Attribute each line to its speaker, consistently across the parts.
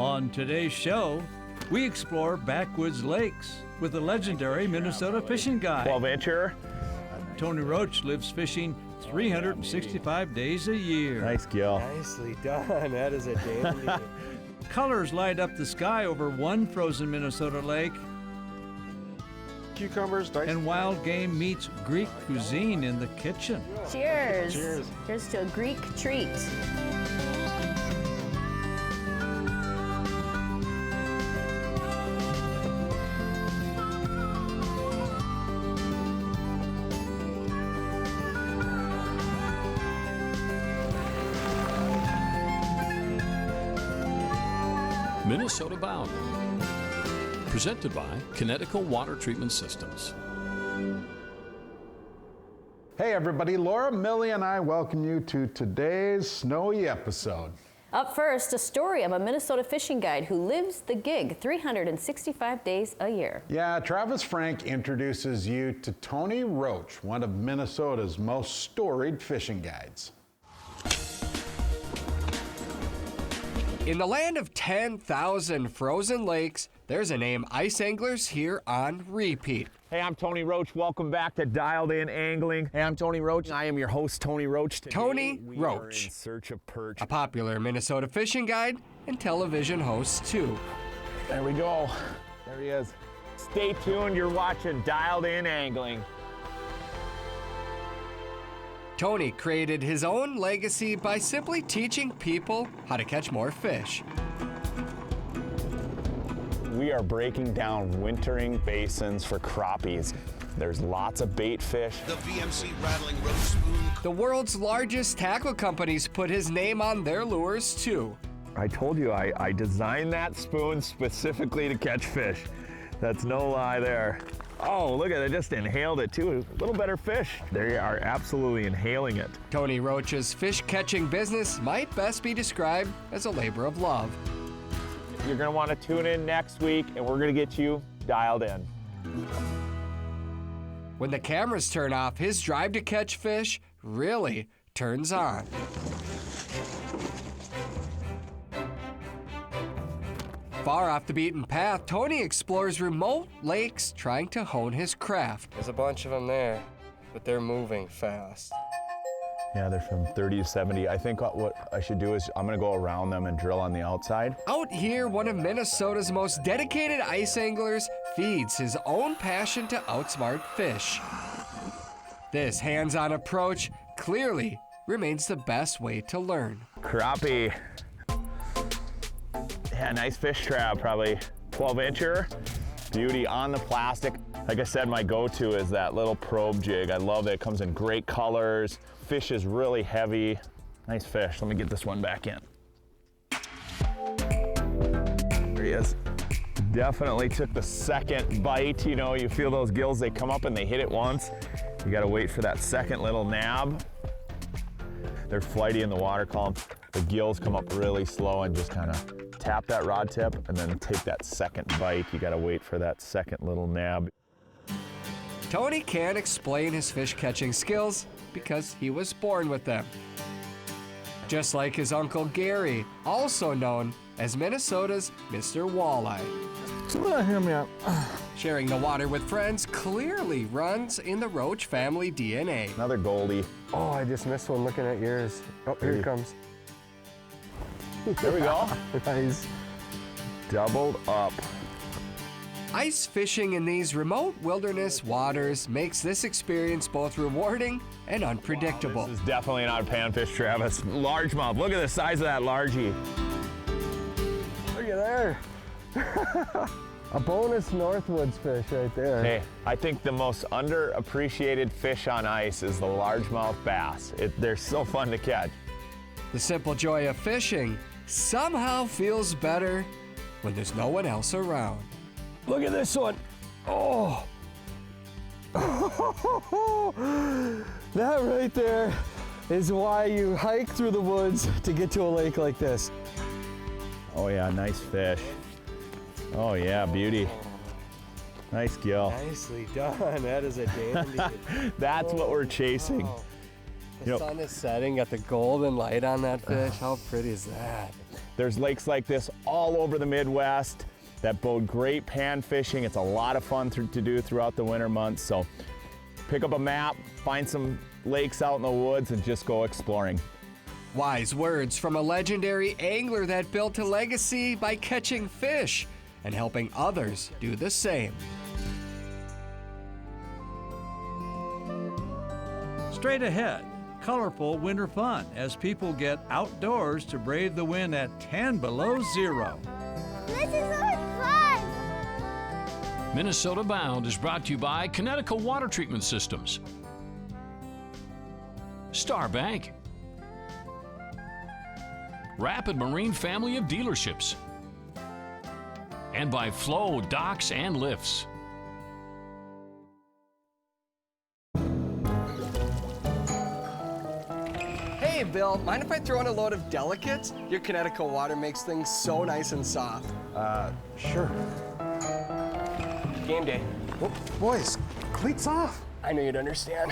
Speaker 1: On today's show, we explore Backwoods lakes with the legendary Minnesota fishing guide.
Speaker 2: 12-incher.
Speaker 1: Tony Roach lives fishing 365 days a year.
Speaker 2: Nice gill.
Speaker 3: Nicely done. That is a dandy.
Speaker 1: Colors light up the sky over one frozen Minnesota lake.
Speaker 3: Cucumbers, nice.
Speaker 1: And wild game meets Greek cuisine in the kitchen.
Speaker 4: Cheers.
Speaker 3: Cheers.
Speaker 4: Cheers to a Greek treat.
Speaker 5: Minnesota Bound, presented by Connecticut Water Treatment Systems.
Speaker 6: Hey everybody, Laura, Millie, and I welcome you to today's snowy episode.
Speaker 4: Up first, a story of a Minnesota fishing guide who lives the gig 365 days a year.
Speaker 6: Yeah, Travis Frank introduces you to Tony Roach, one of Minnesota's most storied fishing guides.
Speaker 7: In the land of 10,000 frozen lakes, there's a name ice anglers hear on repeat.
Speaker 2: Hey, I'm Tony Roach. Welcome back to Dialed In Angling.
Speaker 3: Hey, I'm Tony Roach. I am your host, Tony Roach. Today,
Speaker 7: Tony
Speaker 3: we
Speaker 7: Roach.
Speaker 3: are in search of perch.
Speaker 7: A popular Minnesota fishing guide and television host, too.
Speaker 2: There we go. There he is. Stay tuned. You're watching Dialed In Angling.
Speaker 7: Tony created his own legacy by simply teaching people how to catch more fish.
Speaker 2: We are breaking down wintering basins for crappies. There's lots of bait fish.
Speaker 8: The VMC rattling roach spoon.
Speaker 7: The world's largest tackle companies put his name on their lures, too.
Speaker 2: I told you I designed that spoon specifically to catch fish. That's no lie there. Oh, look at it, I just inhaled it too. A little better fish. They are absolutely inhaling it.
Speaker 7: Tony Roach's fish-catching business might best be described as a labor of love.
Speaker 2: You're gonna wanna tune in next week and we're gonna get you dialed in.
Speaker 7: When the cameras turn off, his drive to catch fish really turns on. Far off the beaten path, Tony explores remote lakes trying to hone his craft.
Speaker 3: There's a bunch of them there, but they're moving fast.
Speaker 2: Yeah, they're from 30 to 70. I think what I should do is I'm gonna go around them and drill on the outside.
Speaker 7: Out here, one of Minnesota's most dedicated ice anglers feeds his own passion to outsmart fish. This hands-on approach clearly remains the best way to learn.
Speaker 2: Crappie. Yeah, nice fish trap, probably 12-incher. Beauty on the plastic. Like I said, my go-to is that little probe jig. I love it. It comes in great colors. Fish is really heavy. Nice fish. Let me get this one back in. There he is. Definitely took the second bite. You know, you feel those gills, they come up and they hit it once. You gotta wait for that second little nab. They're flighty in the water column. The gills come up really slow and just kind of tap that rod tip and then take that second bite. You gotta wait for that second little nab.
Speaker 7: Tony can't explain his fish catching skills because he was born with them. Just like his uncle Gary, also known as Minnesota's Mr. Walleye.
Speaker 3: Hear me out.
Speaker 7: Sharing the water with friends clearly runs in the Roach family DNA.
Speaker 2: Another goldie.
Speaker 3: Oh, I just missed one looking at yours. Oh, here it comes.
Speaker 2: There we go.
Speaker 3: Nice.
Speaker 2: Doubled up.
Speaker 7: Ice fishing in these remote wilderness waters makes this experience both rewarding and unpredictable.
Speaker 2: This is definitely not a panfish, Travis. Largemouth. Look at the size of that largie.
Speaker 3: Look at there. A bonus Northwoods fish right there.
Speaker 2: Hey, I think the most underappreciated fish on ice is the largemouth bass. They're so fun to catch.
Speaker 7: The simple joy of fishing somehow feels better when there's no one else around.
Speaker 3: Look at this one. Oh. That right there is why you hike through the woods to get to a lake like this.
Speaker 2: Oh yeah, nice fish. Oh yeah, beauty. Nice gill.
Speaker 3: Nicely done. That is a dandy.
Speaker 2: That's what we're chasing.
Speaker 3: Wow.
Speaker 7: The sun is setting, got the golden light on that fish. How pretty is that?
Speaker 2: There's lakes like this all over the Midwest that bode great pan fishing. It's a lot of fun to do throughout the winter months. So pick up a map, find some lakes out in the woods, and just go exploring.
Speaker 7: Wise words from a legendary angler that built a legacy by catching fish and helping others do the same.
Speaker 1: Straight ahead, colorful winter fun as people get outdoors to brave the wind at 10 below zero.
Speaker 9: This is so fun!
Speaker 5: Minnesota Bound is brought to you by Connecticut Water Treatment Systems, Star Bank, Rapid Marine family of dealerships, and by Flow Docks and Lifts.
Speaker 7: Hey, Bill, mind if I throw in a load of delicates? Your Connecticut water makes things so nice and soft.
Speaker 6: Sure.
Speaker 7: Game day.
Speaker 6: Oh, boys, cleats off.
Speaker 7: I knew you'd understand.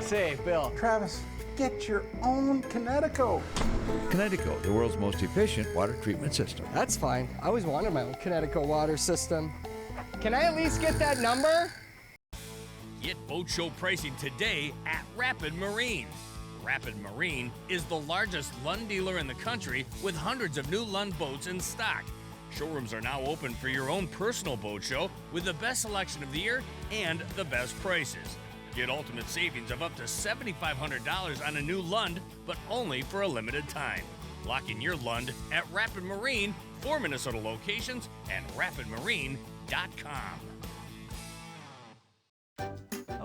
Speaker 7: Say, Bill.
Speaker 6: Travis, get your own Connecticut.
Speaker 1: Connecticut, the world's most efficient water treatment system.
Speaker 7: That's fine. I always wanted my own Connecticut water system. Can I at least get that number?
Speaker 10: Get boat show pricing today at Rapid Marine. Rapid Marine is the largest Lund dealer in the country with hundreds of new Lund boats in stock. Showrooms are now open for your own personal boat show with the best selection of the year and the best prices. Get ultimate savings of up to $7,500 on a new Lund, but only for a limited time. Lock in your Lund at Rapid Marine, 4 Minnesota locations, and rapidmarine.com.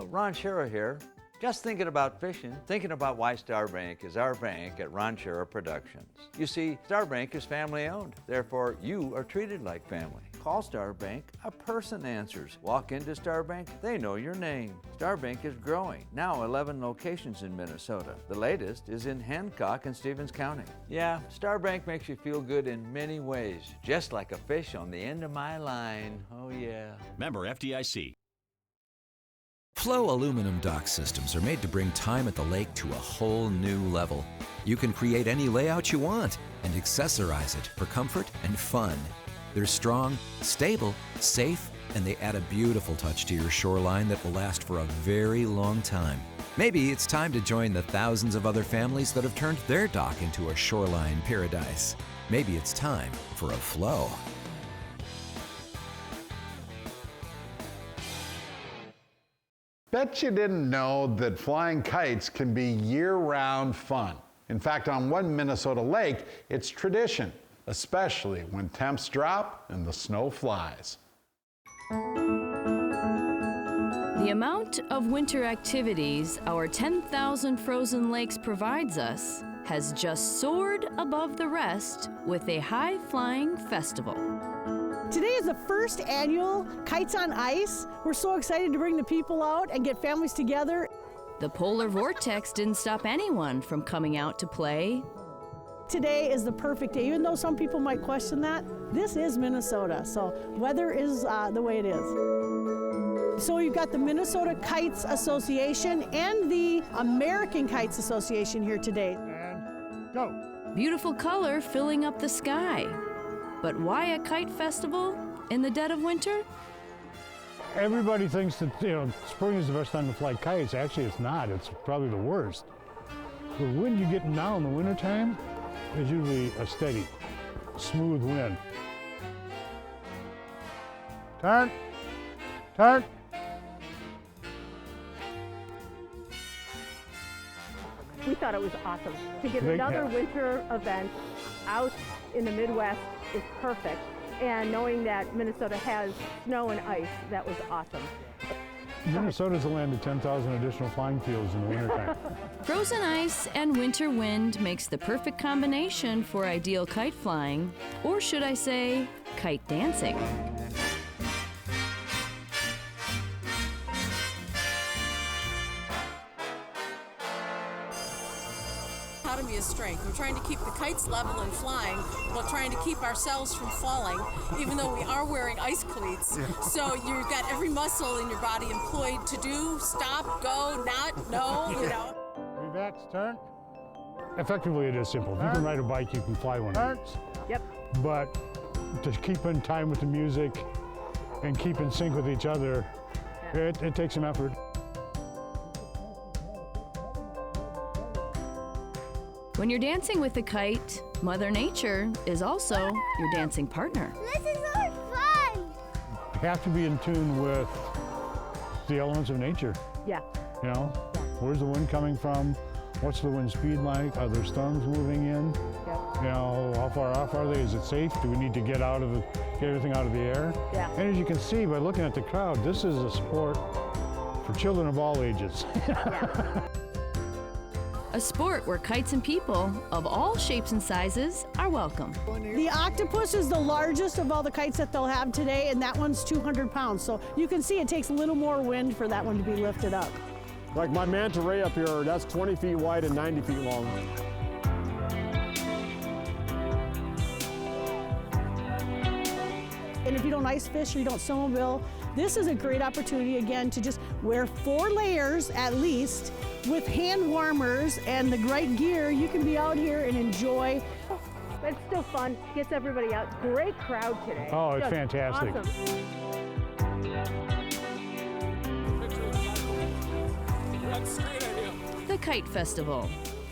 Speaker 11: Ron Shera here. Just thinking about fishing, thinking about why Star Bank is our bank at Ron Shera Productions. You see, Star Bank is family owned, therefore you are treated like family. Call Star Bank, a person answers. Walk into Star Bank, they know your name. Star Bank is growing, now 11 locations in Minnesota. The latest is in Hancock and Stevens County. Yeah, Star Bank makes you feel good in many ways, just like a fish on the end of my line. Oh yeah.
Speaker 12: Member FDIC.
Speaker 13: Flow aluminum dock systems are made to bring time at the lake to a whole new level. You can create any layout you want and accessorize it for comfort and fun. They're strong, stable, safe, and they add a beautiful touch to your shoreline that will last for a very long time. Maybe it's time to join the thousands of other families that have turned their dock into a shoreline paradise. Maybe it's time for a Flow.
Speaker 6: Bet you didn't know that flying kites can be year-round fun. In fact, on one Minnesota lake, it's tradition, especially when temps drop and the snow flies.
Speaker 4: The amount of winter activities our 10,000 frozen lakes provides us has just soared above the rest with a high-flying festival.
Speaker 14: Today is the first annual Kites on Ice. We're so excited to bring the people out and get families together.
Speaker 4: The polar vortex didn't stop anyone from coming out to play.
Speaker 14: Today is the perfect day, even though some people might question that. This is Minnesota, so weather is the way it is. So you've got the Minnesota Kites Association and the American Kites Association here today.
Speaker 15: And go.
Speaker 4: Beautiful color filling up the sky. But why a kite festival in the dead of winter?
Speaker 15: Everybody thinks that spring is the best time to fly kites. Actually, it's not. It's probably the worst. The wind you get now in the wintertime is usually a steady, smooth wind. Turn. Turn.
Speaker 16: We thought it was awesome. To get another winter event out in the Midwest is perfect. And knowing that Minnesota has snow and ice, that was awesome.
Speaker 15: Minnesota's the land of 10,000 additional flying fields in the wintertime.
Speaker 4: Frozen ice and winter wind makes the perfect combination for ideal kite flying, or should I say, kite dancing.
Speaker 12: dichotomy of strength. We're trying to keep the kites level and flying while trying to keep ourselves from falling, even though we are wearing ice cleats. So you've got every muscle in your body employed to do, stop, go, not, no, you know.
Speaker 15: Relax, turn. Effectively, it is simple. If you can ride a bike, you can fly one of these.
Speaker 12: Yep.
Speaker 15: But to keep in time with the music and keep in sync with each other, it takes some effort.
Speaker 4: When you're dancing with the kite, Mother Nature is also your dancing partner.
Speaker 9: This is so fun!
Speaker 15: You have to be in tune with the elements of nature.
Speaker 12: Yeah.
Speaker 15: You know, where's the wind coming from? What's the wind speed like? Are there storms moving in?
Speaker 12: Yep.
Speaker 15: You know, how far off are they? Is it safe? Do we need to get everything out of the air?
Speaker 12: Yeah.
Speaker 15: And as you can see by looking at the crowd, this is a sport for children of all ages.
Speaker 4: A sport where kites and people of all shapes and sizes are welcome.
Speaker 14: The octopus is the largest of all the kites that they'll have today, and that one's 200 pounds. So you can see it takes a little more wind for that one to be lifted up.
Speaker 3: Like my manta ray up here, that's 20 feet wide and 90 feet long.
Speaker 14: And if you don't ice fish or you don't snowmobile, this is a great opportunity again to just wear 4 layers at least with hand warmers and the right gear. You can be out here and enjoy.
Speaker 16: But it's still fun, gets everybody out. Great crowd today.
Speaker 15: Oh, it's
Speaker 16: Just
Speaker 15: fantastic.
Speaker 16: Awesome.
Speaker 4: The Kite Festival,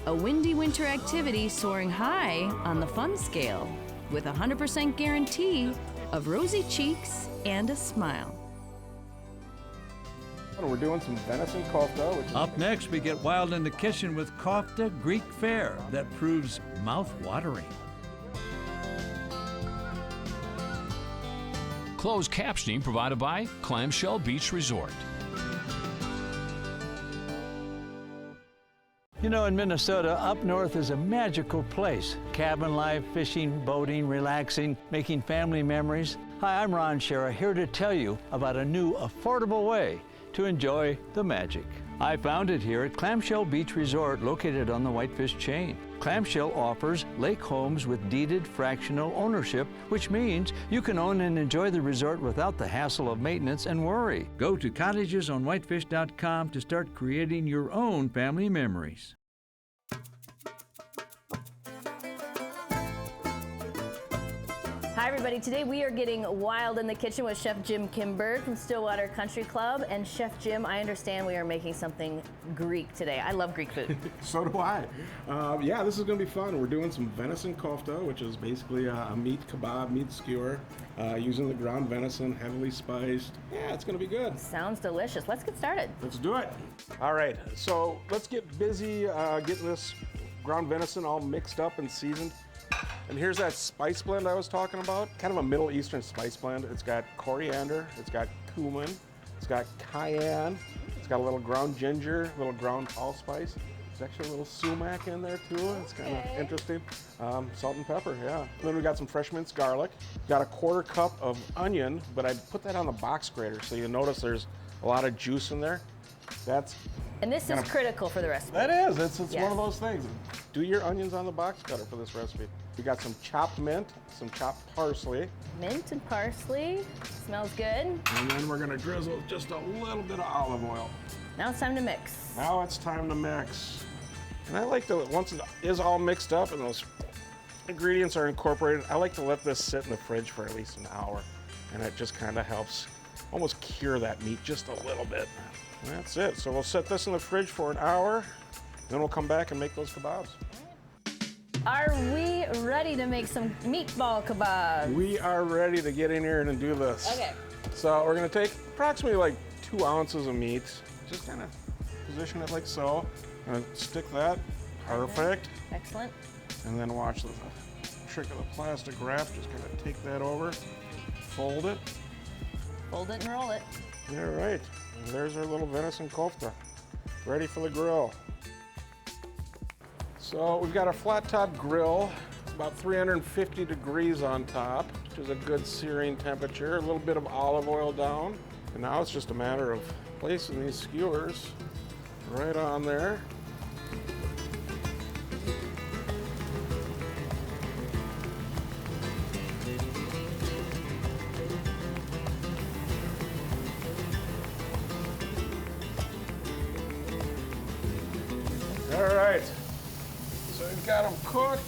Speaker 4: a windy winter activity soaring high on the fun scale with a 100% guarantee of rosy cheeks and a smile.
Speaker 17: We're doing some venison kofta. Which is
Speaker 1: Up next, we get wild in the kitchen with Kofta Greek fare that proves mouth-watering.
Speaker 5: Closed captioning provided by Clamshell Beach Resort.
Speaker 11: You know, in Minnesota, up north is a magical place. Cabin life, fishing, boating, relaxing, making family memories. Hi, I'm Ron Shera, here to tell you about a new, affordable way to enjoy the magic. I found it here at Clamshell Beach Resort, located on the Whitefish chain. Clamshell offers lake homes with deeded fractional ownership, which means you can own and enjoy the resort without the hassle of maintenance and worry.
Speaker 1: Go to cottagesonwhitefish.com to start creating your own family memories.
Speaker 18: Hi everybody, today we are getting wild in the kitchen with Chef Jim Kimberg from Stillwater Country Club. And Chef Jim, I understand we are making something Greek today. I love Greek food.
Speaker 17: So do I. Yeah, this is going to be fun. We're doing some venison kofta, which is basically a meat kebab, meat skewer, using the ground venison, heavily spiced. Yeah, it's going to be good.
Speaker 18: Sounds delicious. Let's get started.
Speaker 17: Let's do it. All right, so let's get busy getting this ground venison all mixed up and seasoned. And here's that spice blend I was talking about, kind of a Middle Eastern spice blend. It's got coriander, it's got cumin, it's got cayenne, it's got a little ground ginger, a little ground allspice. There's actually a little sumac in there too. It's kind of interesting. Salt and pepper, yeah. And then we got some fresh minced garlic. Got a 1/4 cup of onion, but I put that on the box grater, so you notice there's a lot of juice in there.
Speaker 18: And this is critical for the recipe.
Speaker 17: That is, it's one of those things. Do your onions on the box cutter for this recipe. We got some chopped mint, some chopped parsley.
Speaker 18: Mint and parsley, smells good.
Speaker 17: And then we're gonna drizzle just a little bit of olive oil.
Speaker 18: Now it's time to mix.
Speaker 17: Now it's time to mix. And I like to, once it is all mixed up and those ingredients are incorporated, I like to let this sit in the fridge for at least an hour. And it just kind of helps almost cure that meat just a little bit. And that's it. So we'll set this in the fridge for an hour, then we'll come back and make those kebabs.
Speaker 18: Are we ready to make some meatball kebabs?
Speaker 17: We are ready to get in here and do this.
Speaker 18: Okay.
Speaker 17: So we're gonna take approximately like 2 ounces of meat, just kind of position it like so, and stick that, perfect.
Speaker 18: Excellent.
Speaker 17: And then watch the trick of the plastic wrap, just kind of take that over, fold it.
Speaker 18: Fold it and roll it.
Speaker 17: All right, and there's our little venison kofta, ready for the grill. So we've got a flat top grill, about 350 degrees on top, which is a good searing temperature, a little bit of olive oil down. And now it's just a matter of placing these skewers right on there. So we've got them cooked.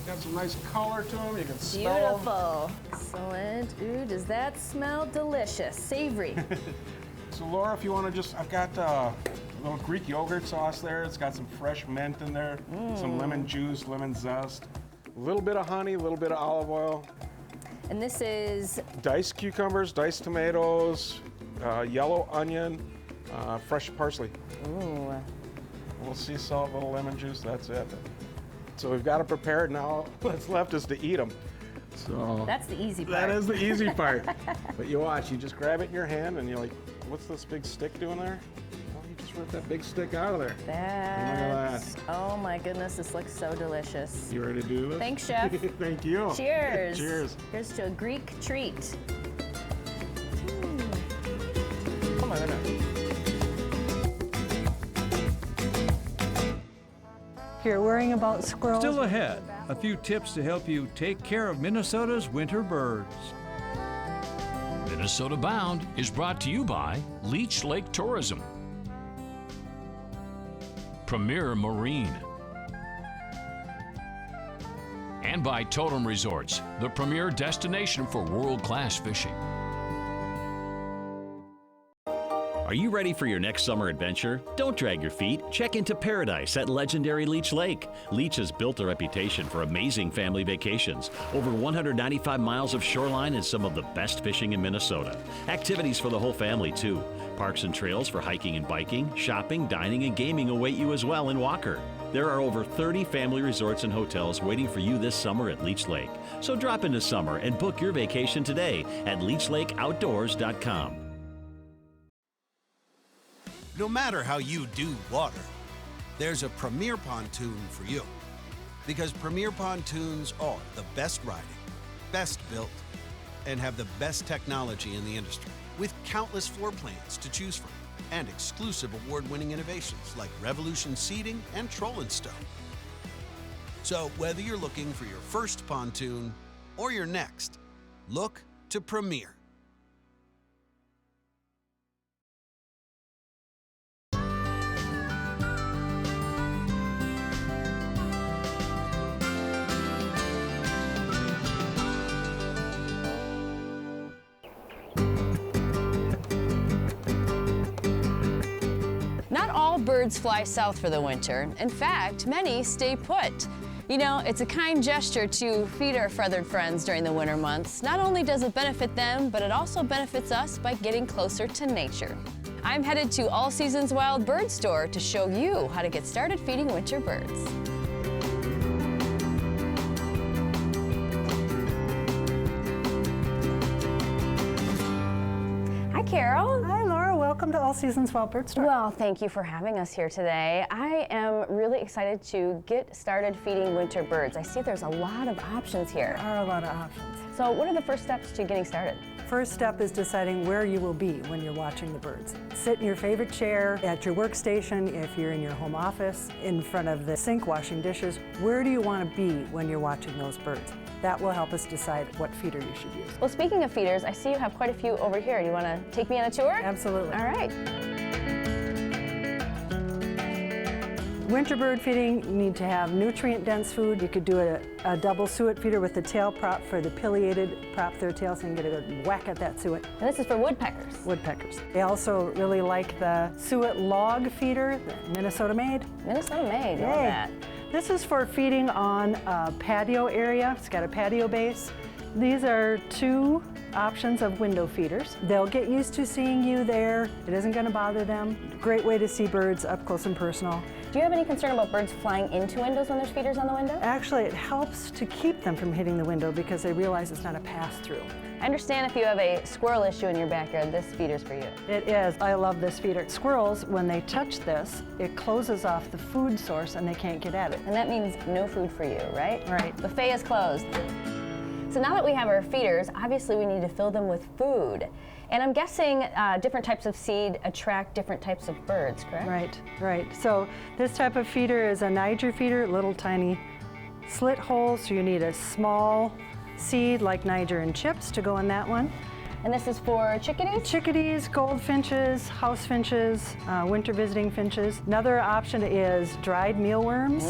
Speaker 17: Got some nice color to them. You can smell
Speaker 18: Beautiful. Excellent. Ooh, does that smell delicious? Savory.
Speaker 17: So Laura, if you want to just, I've got a little Greek yogurt sauce there. It's got some fresh mint in there, some lemon juice, lemon zest, a little bit of honey, a little bit of olive oil.
Speaker 18: And this is?
Speaker 17: Diced cucumbers, diced tomatoes, yellow onion, fresh parsley.
Speaker 18: Ooh.
Speaker 17: A little sea salt, a little lemon juice, that's it. So we've got it prepared. Now what's left is to eat them. So
Speaker 18: that's the easy part.
Speaker 17: That is the easy part. But you watch, you just grab it in your hand and you're like, what's this big stick doing there? Well, you just rip that big stick out of there. Look at that.
Speaker 18: Oh my goodness, this looks so delicious.
Speaker 17: You ready to do this?
Speaker 18: Thanks, Chef.
Speaker 17: Thank you.
Speaker 18: Cheers.
Speaker 17: Cheers.
Speaker 18: Here's to a Greek treat. Oh my goodness.
Speaker 19: If you're worrying about squirrels.
Speaker 1: Still ahead, a few tips to help you take care of Minnesota's winter birds.
Speaker 5: Minnesota Bound is brought to you by Leech Lake Tourism, Premier Marine, and by Totem Resorts, the premier destination for world-class fishing.
Speaker 20: Are you ready for your next summer adventure? Don't drag your feet. Check into paradise at legendary Leech Lake. Leech has built a reputation for amazing family vacations. Over 195 miles of shoreline and some of the best fishing in Minnesota. Activities for the whole family, too. Parks and trails for hiking and biking, shopping, dining, and gaming await you as well in Walker. There are over 30 family resorts and hotels waiting for you this summer at Leech Lake. So drop into summer and book your vacation today at leechlakeoutdoors.com.
Speaker 8: No matter how you do water, there's a Premier pontoon for you. Because Premier pontoons are the best riding, best built, and have the best technology in the industry, with countless floor plans to choose from and exclusive award-winning innovations like Revolution seating and Troll and Stow. So whether you're looking for your first pontoon or your next, look to Premier.
Speaker 4: Not all birds fly south for the winter. In fact, many stay put. You know, it's a kind gesture to feed our feathered friends during the winter months. Not only does it benefit them, but it also benefits us by getting closer to nature. I'm headed to All Seasons Wild Bird Store to show you how to get started feeding winter birds. Hi, Carol.
Speaker 19: Hi, Laura. Welcome to All Seasons Wild Bird Store.
Speaker 4: Well, thank you for having us here today. I am really excited to get started feeding winter birds. I see there's a lot of options here.
Speaker 19: There are a lot of options.
Speaker 4: So what are the first steps to getting started?
Speaker 19: First step is deciding where you will be when you're watching the birds. Sit in your favorite chair, at your workstation, if you're in your home office, in front of the sink washing dishes. Where do you want to be when you're watching those birds? That will help us decide what feeder you should use.
Speaker 4: Well, speaking of feeders, I see you have quite a few over here. Do you want to take me on a tour?
Speaker 19: Absolutely.
Speaker 4: All right.
Speaker 19: Winter bird feeding, you need to have nutrient-dense food. You could do a double suet feeder with the tail prop for the pileated, prop their tail so you can get a good whack at that suet.
Speaker 4: And this is for woodpeckers.
Speaker 19: Woodpeckers. They also really like the suet log feeder, Minnesota made.
Speaker 4: Minnesota made, love that.
Speaker 19: This is for feeding on a patio area. It's got a patio base. These are two options of window feeders. They'll get used to seeing you there. It isn't going to bother them. Great way to see birds up close and personal.
Speaker 4: Do you have any concern about birds flying into windows when there's feeders on the window?
Speaker 19: Actually, it helps to keep them from hitting the window because they realize it's not a pass-through.
Speaker 4: I understand if you have a squirrel issue in your backyard, this feeder's for you.
Speaker 19: It is. I love this feeder. Squirrels, when they touch this, it closes off the food source and they can't get at it.
Speaker 4: And that means no food for you, right?
Speaker 19: Right.
Speaker 4: Buffet is closed. So now that we have our feeders, obviously we need to fill them with food. And I'm guessing different types of seed attract different types of birds, correct?
Speaker 19: Right, right. So this type of feeder is a Niger feeder, little tiny slit hole, so you need a small seed like Niger and chips to go in that one.
Speaker 18: And this is for chickadees?
Speaker 19: Chickadees, goldfinches, house finches, winter visiting finches. Another option is dried mealworms.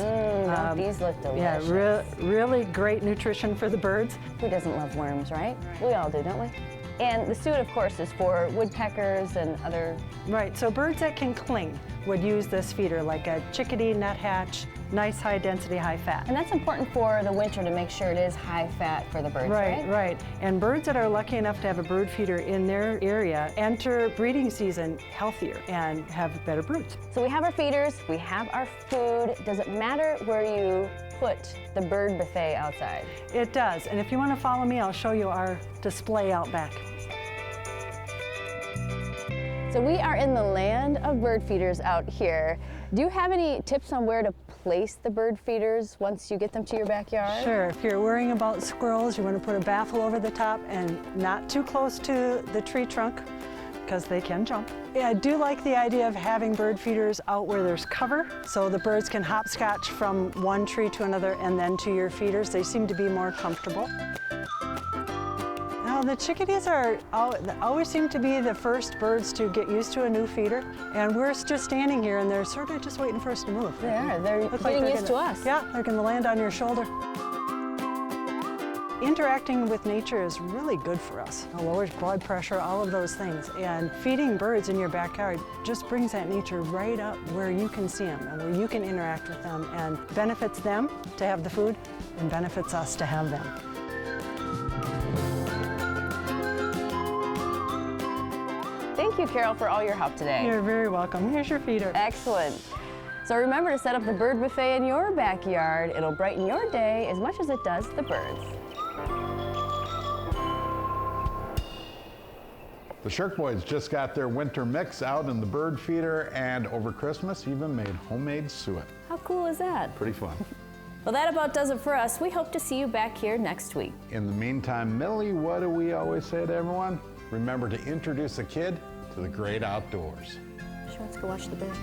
Speaker 18: These look delicious.
Speaker 19: Yeah, really great nutrition for the birds.
Speaker 18: Who doesn't love worms, right? We all do, don't we? And the suet, of course, is for woodpeckers and other...
Speaker 19: Right, so birds that can cling would use this feeder, like a chickadee, nuthatch, nice high density, high fat.
Speaker 18: And that's important for the winter to make sure it is high fat for the birds, right?
Speaker 19: Right. And birds that are lucky enough to have a bird feeder in their area enter breeding season healthier and have better broods.
Speaker 18: So we have our feeders, we have our food. Does it matter where you put the bird buffet outside?
Speaker 19: It does, and if you want to follow me, I'll show you our display out back.
Speaker 18: So we are in the land of bird feeders out here. Do you have any tips on where to place the bird feeders once you get them to your backyard?
Speaker 19: Sure, if you're worrying about squirrels, you want to put a baffle over the top and not too close to the tree trunk, because they can jump. Yeah, I do like the idea of having bird feeders out where there's cover, so the birds can hopscotch from one tree to another and then to your feeders. They seem to be more comfortable. Now, the chickadees always seem to be the first birds to get used to a new feeder, and we're just standing here and they're sort of just waiting for us to move.
Speaker 18: They are, they're getting used to us.
Speaker 19: Yeah, they're gonna land on your shoulder. Interacting with nature is really good for us. It lowers blood pressure, all of those things. And feeding birds in your backyard just brings that nature right up where you can see them and where you can interact with them, and benefits them to have the food and benefits us to have them.
Speaker 18: Thank you, Carol, for all your help today.
Speaker 19: You're very welcome. Here's your feeder.
Speaker 18: Excellent. So remember to set up the bird buffet in your backyard. It'll brighten your day as much as it does the birds.
Speaker 6: The Shirk Boys just got their winter mix out in the bird feeder, and over Christmas even made homemade suet.
Speaker 18: How cool is that?
Speaker 6: Pretty fun.
Speaker 18: Well, that about does it for us. We hope to see you back here next week.
Speaker 6: In the meantime, Millie, what do we always say to everyone? Remember to introduce a kid to the great outdoors.
Speaker 18: She wants to go watch the bird.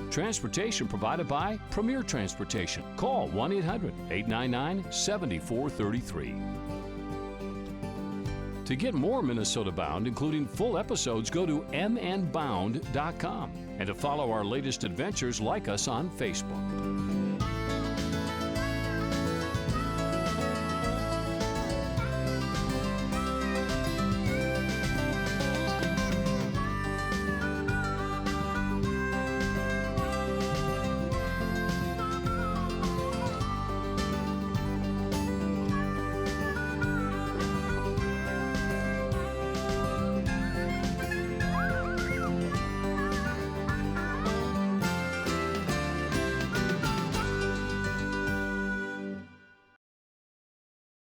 Speaker 5: Transportation provided by Premier Transportation. Call 1-800-899-7433. To get more Minnesota Bound, including full episodes, go to mnbound.com. And to follow our latest adventures, like us on Facebook.